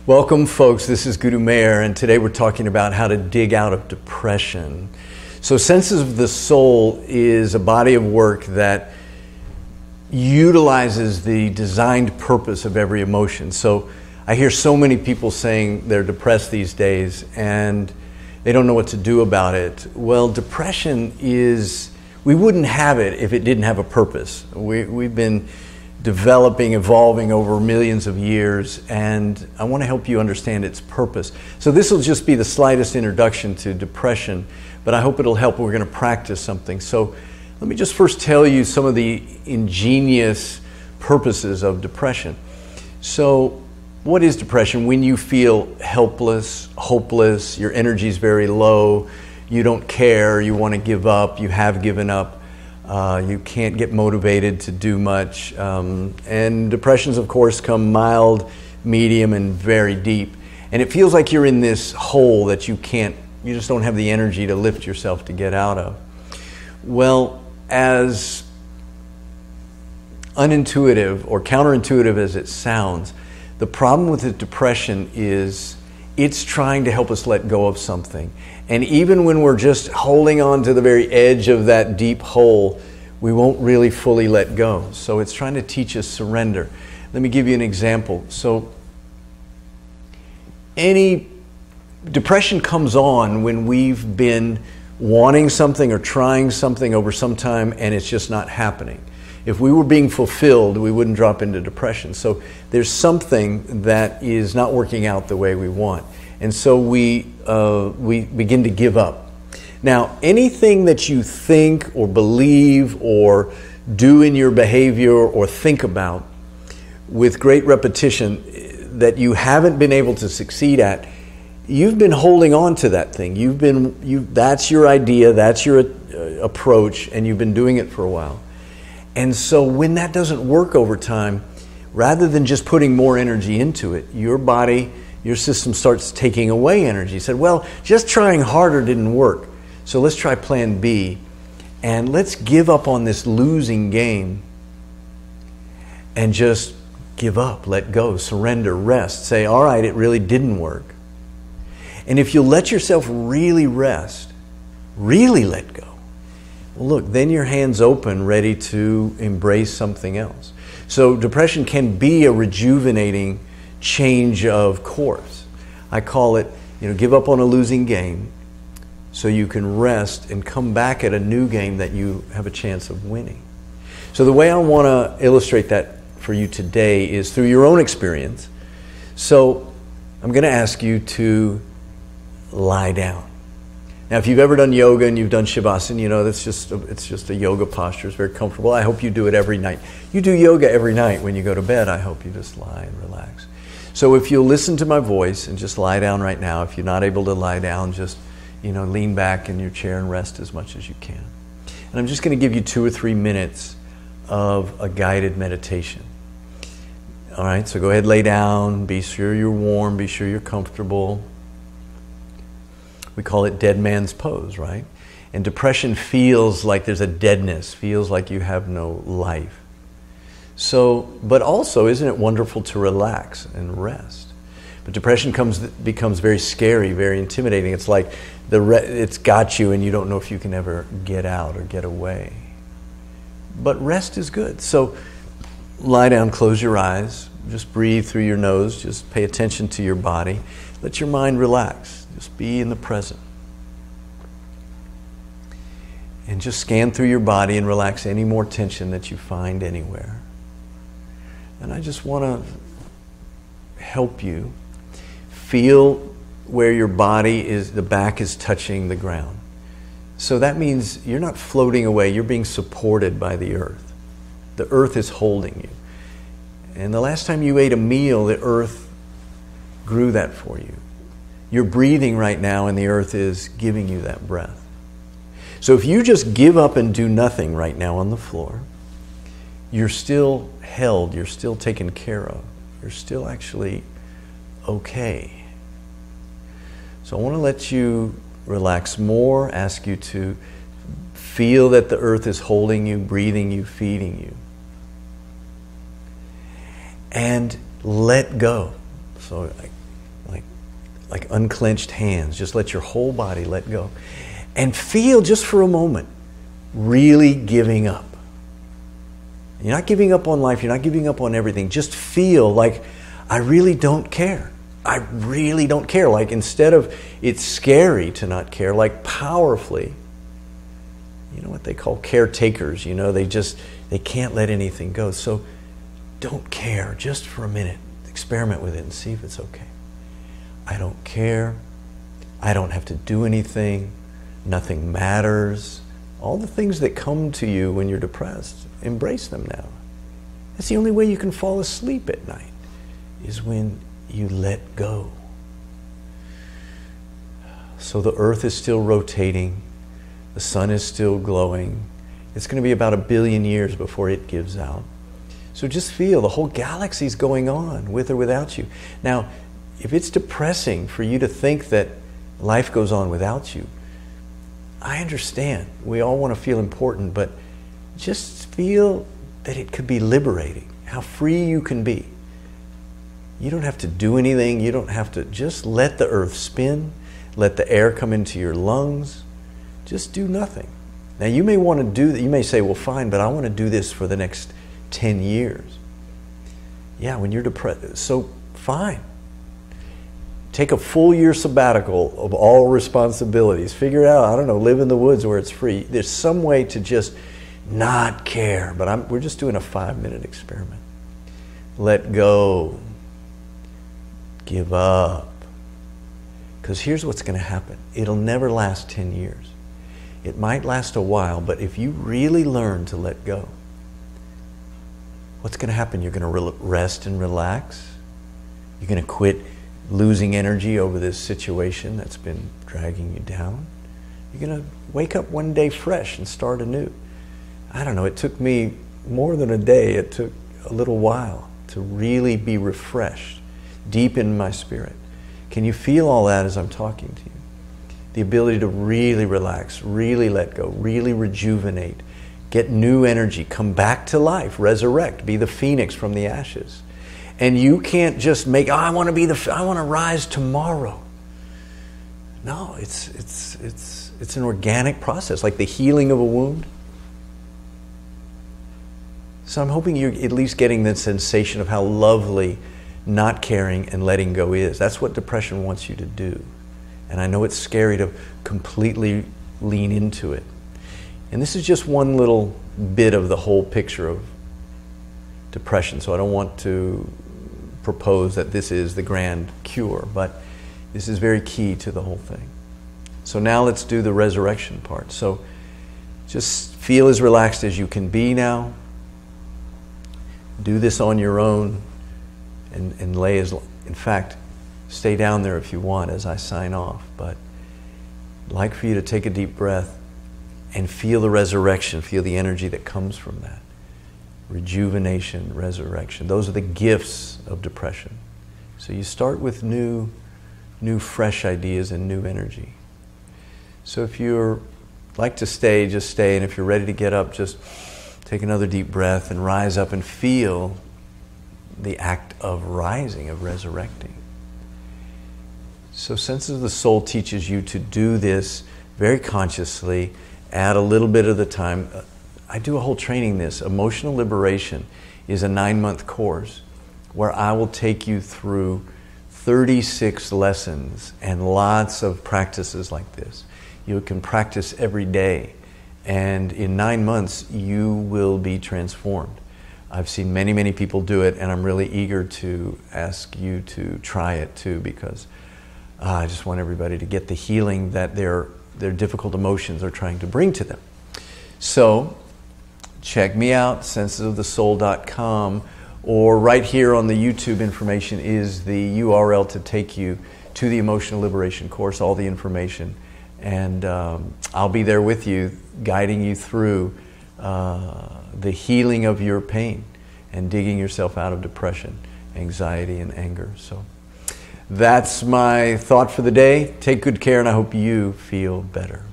Welcome, folks. This is Guru Mayer, and today we're talking about how to dig out of depression. So Senses of the Soul is a body of work that utilizes the designed purpose of every emotion. So I hear so many people saying they're depressed these days and they don't know what to do about it. Well, depression we wouldn't have it if it didn't have a purpose. We've been developing, evolving over millions of years, and I want to help you understand its purpose. So this will just be the slightest introduction to depression, but I hope it'll help. We're going to practice something. So let me just first tell you some of the ingenious purposes of depression. So what is depression? When you feel helpless, hopeless, your energy is very low, you don't care, you want to give up, you have given up, you can't get motivated to do much. And depressions, of course, come mild, medium, and very deep. And it feels like you're in this hole that you just don't have the energy to lift yourself to get out of. Well, as unintuitive or counterintuitive as it sounds, the problem with the depression is it's trying to help us let go of something. And even when we're just holding on to the very edge of that deep hole, we won't really fully let go. So it's trying to teach us surrender. Let me give you an example. So any depression comes on when we've been wanting something or trying something over some time and it's just not happening. If we were being fulfilled, we wouldn't drop into depression. So there's something that is not working out the way we want. And so we begin to give up. Now, anything that you think or believe or do in your behavior or think about with great repetition that you haven't been able to succeed at, you've been holding on to that thing. That's your idea, that's your approach, and you've been doing it for a while. And so when that doesn't work over time, rather than just putting more energy into it, your body, your system starts taking away energy. You said, well, just trying harder didn't work. So let's try plan B, and let's give up on this losing game and just give up, let go, surrender, rest. Say, all right, it really didn't work. And if you let yourself really rest, really let go, well, look, then your hand's open, ready to embrace something else. So depression can be a rejuvenating change of course. I call it, give up on a losing game so you can rest and come back at a new game that you have a chance of winning. So the way I want to illustrate that for you today is through your own experience. So I'm going to ask you to lie down. Now, if you've ever done yoga and you've done Shavasana, it's just a yoga posture. It's very comfortable. I hope you do it every night. You do yoga every night when you go to bed. I hope you just lie and relax. So if you'll listen to my voice and just lie down right now, if you're not able to lie down, just lean back in your chair and rest as much as you can. And I'm just going to give you 2 or 3 minutes of a guided meditation. All right, so go ahead, lay down. Be sure you're warm. Be sure you're comfortable. We call it dead man's pose, right? And depression feels like there's a deadness, feels like you have no life. So, but also, isn't it wonderful to relax and rest? But depression becomes very scary, very intimidating. It's like it's got you and you don't know if you can ever get out or get away. But rest is good. So lie down, close your eyes, just breathe through your nose, just pay attention to your body. Let your mind relax. Just be in the present. And just scan through your body and relax any more tension that you find anywhere. And I just want to help you feel where your body is, the back is touching the ground. So that means you're not floating away, you're being supported by the earth. The earth is holding you. And the last time you ate a meal, the earth grew that for you. You're breathing right now and the earth is giving you that breath. So if you just give up and do nothing right now on the floor, you're still held, you're still taken care of. You're still actually okay. So I want to let you relax more, ask you to feel that the earth is holding you, breathing you, feeding you. And let go. So like unclenched hands. Just let your whole body let go. And feel just for a moment, really giving up. You're not giving up on life. You're not giving up on everything. Just feel like, I really don't care. I really don't care. Like, instead of it's scary to not care, like powerfully, you know what they call caretakers. You know, they can't let anything go. So don't care just for a minute. Experiment with it and see if it's okay. I don't care. I don't have to do anything. Nothing matters. All the things that come to you when you're depressed, embrace them now. That's the only way you can fall asleep at night, is when you let go. So the earth is still rotating. The sun is still glowing. It's going to be about 1 billion years before it gives out. So just feel the whole galaxy's going on, with or without you. Now, if it's depressing for you to think that life goes on without you, I understand. We all want to feel important, but just feel that it could be liberating, how free you can be. You don't have to do anything. You don't have to. Just let the earth spin. Let the air come into your lungs. Just do nothing. Now, you may want to do that. You may say, well, fine, but I want to do this for the next 10 years. Yeah, when you're depressed, so fine. Take a full year sabbatical of all responsibilities. Figure out, I don't know, live in the woods where it's free. There's some way to just not care. But we're just doing a 5-minute experiment. Let go. Give up. Because here's what's going to happen. It'll never last 10 years. It might last a while, but if you really learn to let go, what's going to happen? You're going to rest and relax. You're going to quit losing energy over this situation that's been dragging you down. You're going to wake up one day fresh and start anew. I don't know, it took me more than a day. It took a little while to really be refreshed deep in my spirit. Can you feel all that as I'm talking to you? The ability to really relax, really let go, really rejuvenate, get new energy, come back to life, resurrect, be the phoenix from the ashes. And you can't just make, I want to rise tomorrow. No, it's an organic process, like the healing of a wound. So I'm hoping you're at least getting the sensation of how lovely not caring and letting go is. That's what depression wants you to do. And I know it's scary to completely lean into it. And this is just one little bit of the whole picture of depression. So I don't want to propose that this is the grand cure, but this is very key to the whole thing. So now let's do the resurrection part. So just feel as relaxed as you can be now. Do this on your own and lay as, in fact, stay down there if you want as I sign off. But I'd like for you to take a deep breath and feel the resurrection, feel the energy that comes from that. Rejuvenation, resurrection. Those are the gifts of depression. So you start with new fresh ideas and new energy. So if you're like to stay, just stay. And if you're ready to get up, just take another deep breath and rise up and feel the act of rising, of resurrecting. So Senses of the Soul teaches you to do this very consciously, add a little bit of the time. I do a whole training this. Emotional Liberation is a 9-month course where I will take you through 36 lessons and lots of practices like this. You can practice every day, and in 9 months you will be transformed. I've seen many, many people do it, and I'm really eager to ask you to try it too, because I just want everybody to get the healing that their difficult emotions are trying to bring to them. So check me out, sensesofthesoul.com, or right here on the YouTube information is the URL to take you to the Emotional Liberation course, all the information. And I'll be there with you, guiding you through the healing of your pain and digging yourself out of depression, anxiety, and anger. So that's my thought for the day. Take good care, and I hope you feel better.